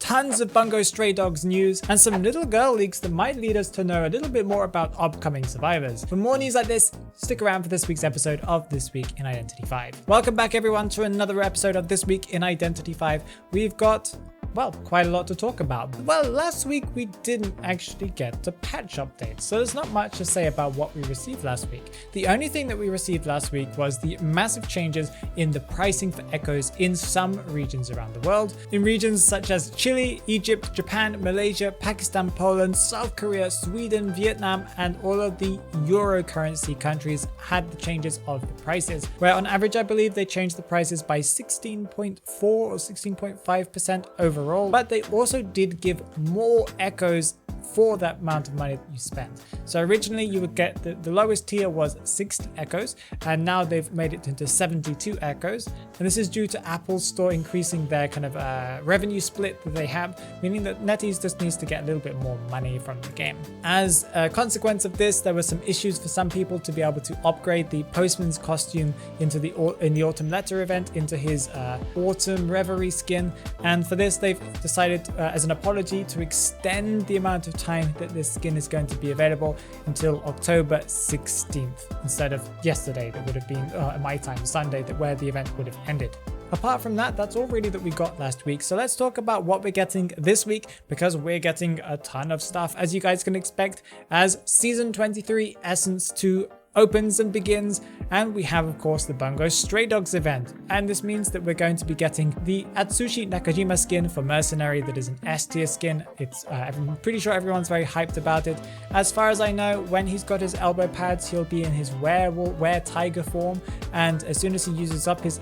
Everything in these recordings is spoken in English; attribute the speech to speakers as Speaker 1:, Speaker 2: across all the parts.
Speaker 1: tons of Bungo Stray Dogs news, and some little girl leaks that might lead us to know a little bit more about upcoming survivors. For more news like this, stick around for this week's episode of This Week in Identity 5. Welcome back everyone to another episode of This Week in Identity 5. We've got, well, quite a lot to talk about. Well, last week we didn't actually get a patch update, so there's not much to say about what we received last week. The only thing that we received last week was the massive changes in the pricing for echoes in some regions around the world. In regions such as Chile, Egypt, Japan, Malaysia, Pakistan, Poland, South Korea, Sweden, Vietnam, and all of the Euro currency countries had the changes of the prices, where on average I believe they changed the prices by 16.4 or 16.5% overall. But they also did give more echoes for that amount of money that you spend. So originally you would get the lowest tier was 60 echoes, and now they've made it into 72 echoes. And this is due to Apple's store increasing their kind of revenue split that they have, meaning that NetEase just needs to get a little bit more money from the game. As a consequence of this, there were some issues for some people to be able to upgrade the postman's costume into in the Autumn Letter event into his Autumn Reverie skin. And for this, they've decided as an apology to extend the amount of time that this skin is going to be available until October 16th instead of yesterday, that would have been my time, Sunday, where the event would have ended. Apart from that, that's all really that we got last week. So let's talk about what we're getting this week, because we're getting a ton of stuff, as you guys can expect, as Season 23 Essence 2 opens and begins, and we have of course the Bungo Stray Dogs event, and this means that we're going to be getting the Atsushi Nakajima skin for Mercenary. That is an S tier skin. I'm pretty sure everyone's very hyped about it. As far as I know, when he's got his elbow pads, he'll be in his were-tiger form, and as soon as he uses up his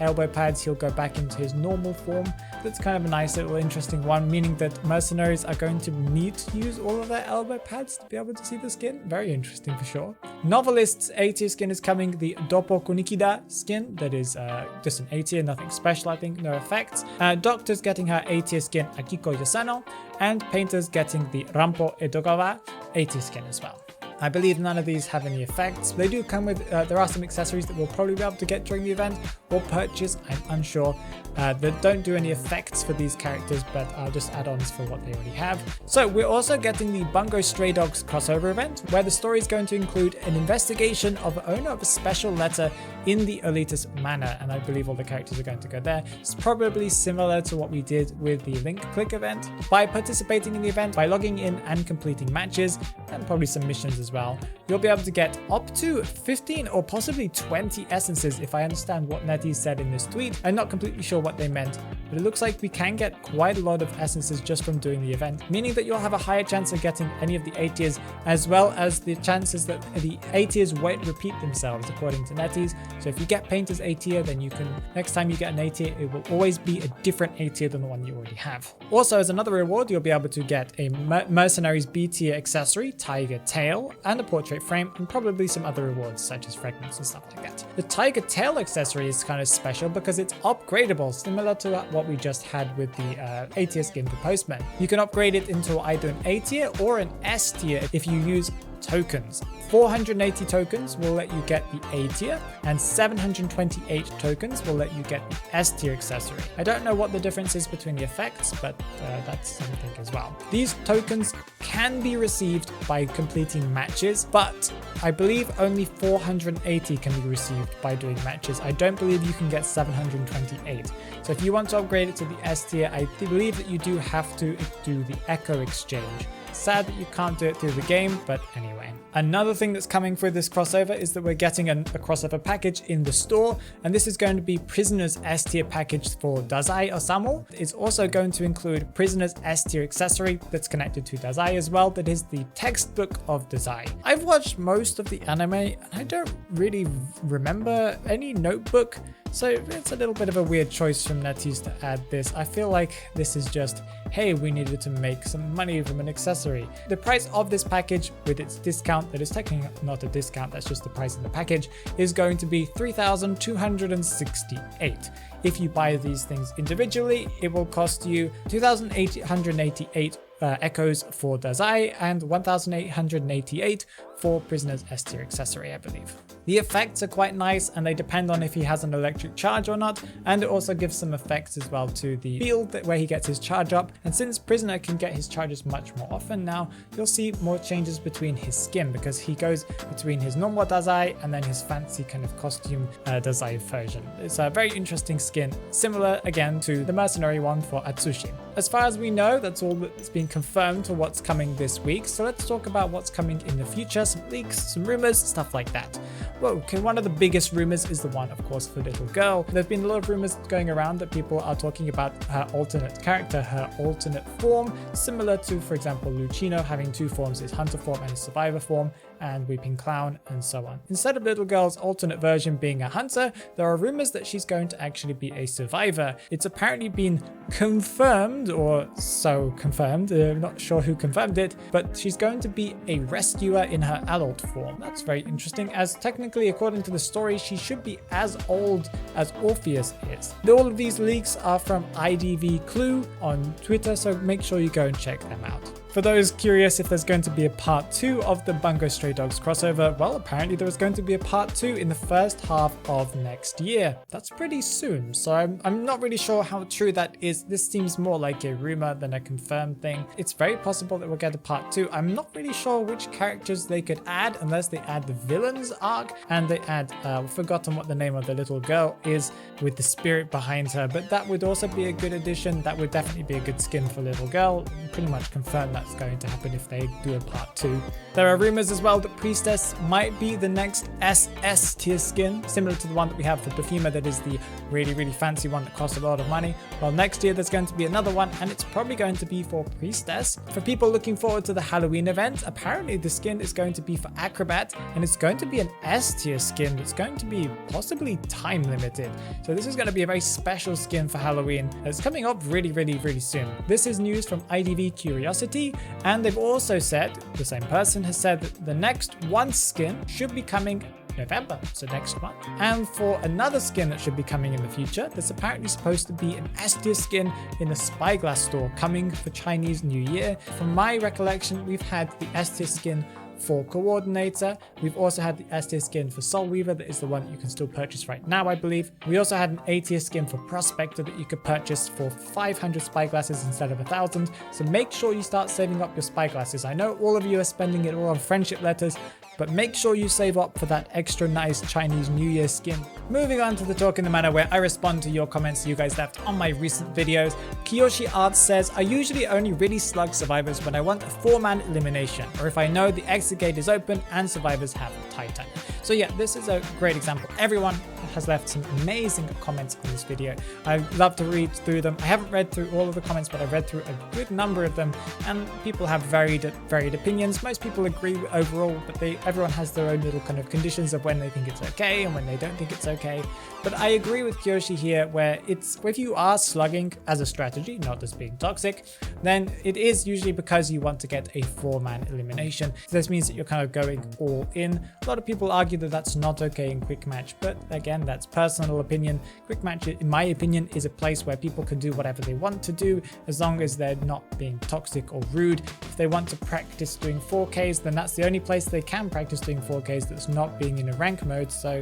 Speaker 1: elbow pads, he'll go back into his normal form. That's kind of a nice little interesting one, meaning that mercenaries are going to need to use all of their elbow pads to be able to see the skin. Very interesting for sure. Novelist's A tier skin is coming, the Doppo Nikita skin. That is just an A tier, nothing special, I think, no effects. Doctor's getting her A tier skin, Akiko Yasano, and Painter's getting the Rampo Edogawa A tier skin as well. I believe none of these have any effects. They do come with, there are some accessories that we'll probably be able to get during the event or purchase, I'm unsure, that don't do any effects for these characters, but are just add-ons for what they already have. So we're also getting the Bungo Stray Dogs crossover event, where the story is going to include an investigation of the owner of a special letter in the elitist manor, and I believe all the characters are going to go there. It's probably similar to what we did with the Link Click event. By participating in the event, by logging in and completing matches, and probably some missions as well, you'll be able to get up to 15 or possibly 20 essences, if I understand what NetEase said in this tweet. I'm not completely sure what they meant, but it looks like we can get quite a lot of essences just from doing the event, meaning that you'll have a higher chance of getting any of the A tiers, as well as the chances that the A tiers won't repeat themselves, according to NetEase. So if you get Painter's A tier, then you can, next time you get an A tier, it will always be a different A tier than the one you already have. Also, as another reward, you'll be able to get a Mercenary's B tier accessory, Tiger Tail, and a portrait frame, and probably some other rewards such as fragments and stuff like that. The Tiger Tail accessory is kind of special because it's upgradable, similar to what we just had with the A tier skin for Postman. You can upgrade it into either an A tier or an S tier if you use tokens. 480 tokens will let you get the A tier, and 728 tokens will let you get the S tier accessory. I don't know what the difference is between the effects, but that's something as well. These tokens can be received by completing matches, but I believe only 480 can be received by doing matches. I don't believe you can get 728. So if you want to upgrade it to the S tier, I believe that you do have to do the Echo exchange. Sad that you can't do it through the game, but anyway. Another thing that's coming for this crossover is that we're getting a crossover package in the store, and this is going to be Prisoner's S tier package for Dazai Osamu. It's also going to include Prisoner's S tier accessory that's connected to Dazai as well, that is the textbook of Dazai. I've watched most of the anime, and I don't really remember any notebook, so it's a little bit of a weird choice from NetEase to add this. I feel like this is just, hey, we needed to make some money from an accessory. The price of this package with its discount, that is technically not a discount, that's just the price of the package, is going to be 3,268. If you buy these things individually, it will cost you 2,888 echoes for Dazai and 1,888 for Prisoner's S tier accessory, I believe. The effects are quite nice and they depend on if he has an electric charge or not, and it also gives some effects as well to the field where he gets his charge up. And since Prisoner can get his charges much more often now, you'll see more changes between his skin because he goes between his normal Dazai and then his fancy kind of costume Dazai version. It's a very interesting skin, similar again to the mercenary one for Atsushi. As far as we know, that's all that's been confirmed for what's coming this week, so let's talk about what's coming in the future, some leaks, some rumors, stuff like that. Well, okay, one of the biggest rumors is the one, of course, for Little Girl. There's been a lot of rumors going around that people are talking about her alternate character, her alternate form, similar to, for example, Lucino having two forms, his hunter form and his survivor form, and Weeping Clown, and so on. Instead of Little Girl's alternate version being a hunter, there are rumors that she's going to actually be a survivor. It's apparently been confirmed, or so confirmed, I'm not sure who confirmed it, but she's going to be a rescuer in her adult form. That's very interesting, as technically, according to the story, she should be as old as Orpheus is. All of these leaks are from IDV Clue on Twitter, so make sure you go and check them out. For those curious if there's going to be a part 2 of the Bungo Stray Dogs crossover, well, apparently there is going to be a part 2 in the first half of next year. That's pretty soon, so I'm not really sure how true that is. This seems more like a rumor than a confirmed thing. It's very possible that we'll get a part 2. I'm not really sure which characters they could add unless they add the villains arc and they add, I've forgotten what the name of the little girl is with the spirit behind her, but that would also be a good addition. That would definitely be a good skin for little girl. Pretty much confirmed that's going to happen if they do a part 2. There are rumors as well that Priestess might be the next SS tier skin, similar to the one that we have for Perfuma, that is the really fancy one that costs a lot of money. Well, next year there's going to be another one, and it's probably going to be for Priestess. For people looking forward to the Halloween event, apparently the skin is going to be for Acrobat, and it's going to be an S tier skin that's going to be possibly time limited. So this is going to be a very special skin for Halloween. It's coming up really soon. This is news from IDV Curiosity, and they've also said, the same person has said, that the next one skin should be coming November, so next month. And for another skin that should be coming in the future, there's apparently supposed to be an S tier skin in the Spyglass store coming for Chinese New Year. From my recollection, we've had the S tier skin for Coordinator. We've also had the S tier skin for Soul Weaver, that is the one that you can still purchase right now, I believe. We also had an A tier skin for Prospector that you could purchase for 500 spyglasses instead of 1,000. So make sure you start saving up your spyglasses. I know all of you are spending it all on friendship letters, but make sure you save up for that extra nice Chinese New Year skin. Moving on to the Talk in the Manor, where I respond to your comments you guys left on my recent videos. Kiyoshi Arts says, I usually only really slug survivors when I want a 4-man elimination, or if I know the exit gate is open and survivors have Titan. So yeah, this is a great example. Everyone has left some amazing comments on this video. I love to read through them. I haven't read through all of the comments, but I've read through a good number of them, and people have varied opinions. Most people agree overall, but everyone has their own little kind of conditions of when they think it's okay and when they don't think it's okay. But I agree with Kyoshi here, where if you are slugging as a strategy, not just being toxic, then it is usually because you want to get a 4-man elimination. So this means that you're kind of going all in. A lot of people argue that that's not okay in Quick Match, but again, that's personal opinion. Quick Match, in my opinion, is a place where people can do whatever they want to do, as long as they're not being toxic or rude. If they want to practice doing 4Ks, then that's the only place they can practice doing 4Ks that's not being in a rank mode. So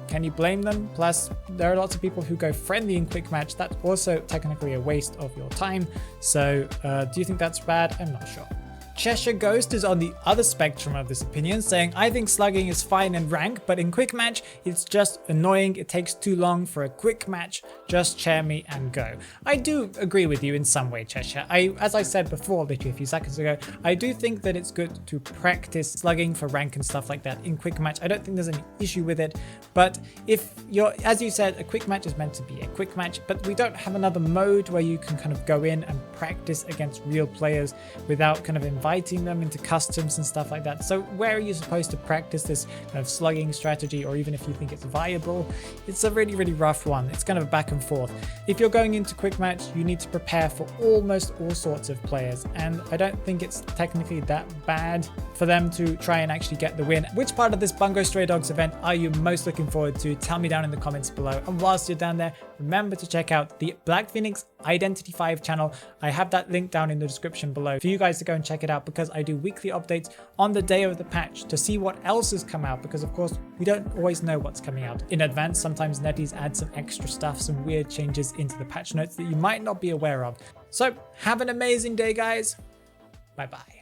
Speaker 1: can you blame them? Plus, there are lots of people who go friendly in Quick Match. That's also technically a waste of your time. So do you think that's bad? I'm not sure. Cheshire Ghost is on the other spectrum of this opinion, saying, I think slugging is fine in rank, but in Quick Match, it's just annoying. It takes too long for a quick match. Just chair me and go. I do agree with you in some way, Cheshire. As I said before, literally a few seconds ago, I do think that it's good to practice slugging for rank and stuff like that in Quick Match. I don't think there's any issue with it, but if you're, as you said, a Quick Match is meant to be a quick match, but we don't have another mode where you can kind of go in and practice against real players without kind of inviting them into customs and stuff like that. So where are you supposed to practice this kind of slugging strategy, or even if you think it's viable? It's a really rough one. It's kind of back and forth. If you're going into Quick Match, you need to prepare for almost all sorts of players, and I don't think it's technically that bad for them to try and actually get the win. Which part of this Bungo Stray Dogs event are you most looking forward to? Tell me down in the comments below. And whilst you're down there, remember to check out the BlackPhoenix Identity 5 channel. I have that link down in the description below for you guys to go and check it out, because I do weekly updates on the day of the patch to see what else has come out, because of course we don't always know what's coming out in advance. Sometimes netties add some extra stuff, some weird changes into the patch notes that you might not be aware of. So have an amazing day, guys. Bye bye.